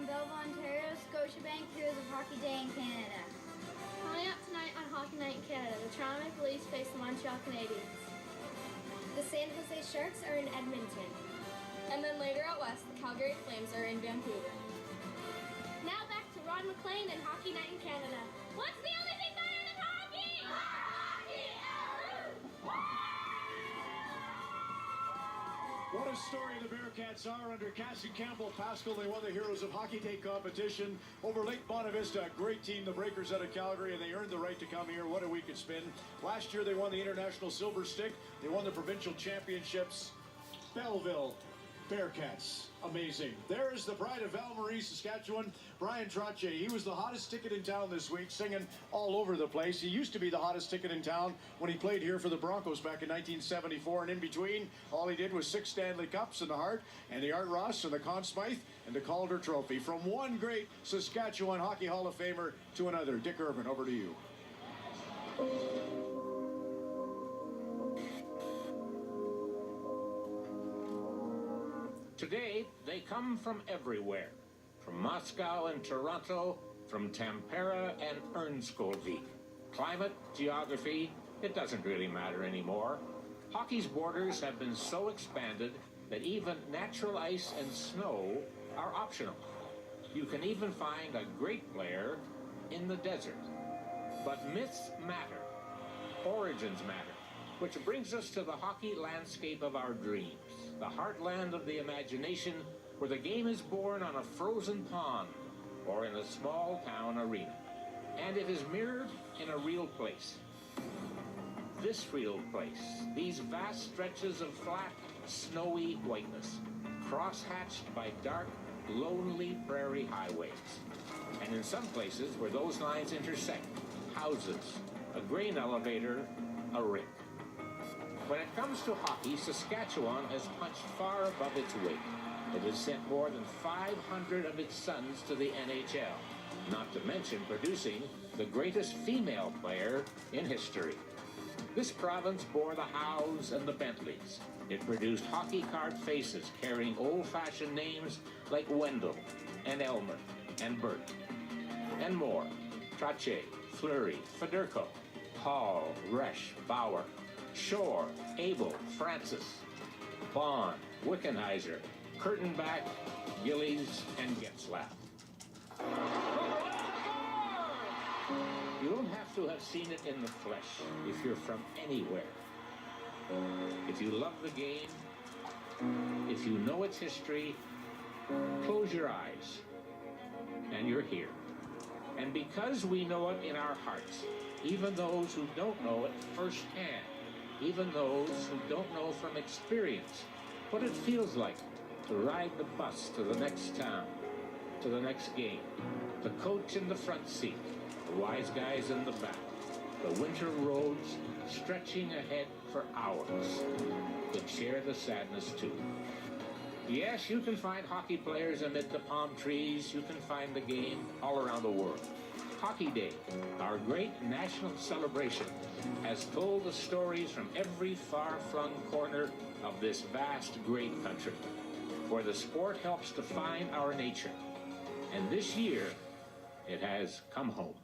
from Belleville, Ontario, Scotiabank Heroes of Hockey Day in Canada. Coming up tonight on Hockey Night in Canada, the Toronto Maple Leafs face the Montreal Canadiens. The San Jose Sharks are in Edmonton. And then later out west, the Calgary Flames are in Vancouver. Now back to Ron McLean and Hockey Night in Canada. What's the only thing better than hockey? What a story the Bearcats are under Cassie Campbell Pascal. They won the Heroes of Hockey Day competition over Lake Bonavista. A great team, the Breakers out of Calgary, and they earned the right to come here. What a week it's been. Last year they won the International Silver Stick. They won the provincial championships. Belleville Bearcats. Amazing. There's the pride of Val Marie, Saskatchewan, Bryan Trottier. He was the hottest ticket in town this week, singing all over the place. He used to be the hottest ticket in town when he played here for the Broncos back in 1974. And in between, all he did was 6 Stanley Cups in the Hart and the Art Ross and the Conn Smythe and the Calder Trophy. From one great Saskatchewan Hockey Hall of Famer to another. Dick Irvin, over to you. Today, they come from everywhere. From Moscow and Toronto, from Tampere and Ørnsköldsvik. Climate, geography, it doesn't really matter anymore. Hockey's borders have been so expanded that even natural ice and snow are optional. You can even find a great player in the desert. But myths matter. Origins matter. Which brings us to the hockey landscape of our dreams. The heartland of the imagination, where the game is born on a frozen pond or in a small town arena. And it is mirrored in a real place. This real place, these vast stretches of flat, snowy whiteness, cross-hatched by dark, lonely prairie highways. And in some places where those lines intersect, houses, a grain elevator, a rink. When it comes to hockey, Saskatchewan has punched far above its weight. It has sent more than 500 of its sons to the NHL, not to mention producing the greatest female player in history. This province bore the Howes and the Bentleys. It produced hockey card faces carrying old-fashioned names like Wendell and Elmer and Bert. And more. Trottier, Fleury, Federko, Hall, Resch, Bauer, Shore, Abel, Francis, Bond, Wickenheiser, Kurtenbach, Gillies, and Getzlaff. You don't have to have seen it in the flesh if you're from anywhere. If you love the game, if you know its history, close your eyes, and you're here. And because we know it in our hearts, even those who don't know it firsthand, even those who don't know from experience what it feels like to ride the bus to the next town, to the next game, the coach in the front seat, the wise guys in the back, the winter roads stretching ahead for hours, can share the sadness too. Yes, you can find hockey players amid the palm trees. You can find the game all around the world. Hockey Day, our great national celebration, has told the stories from every far-flung corner of this vast, great country, where the sport helps define our nature. And this year, it has come home.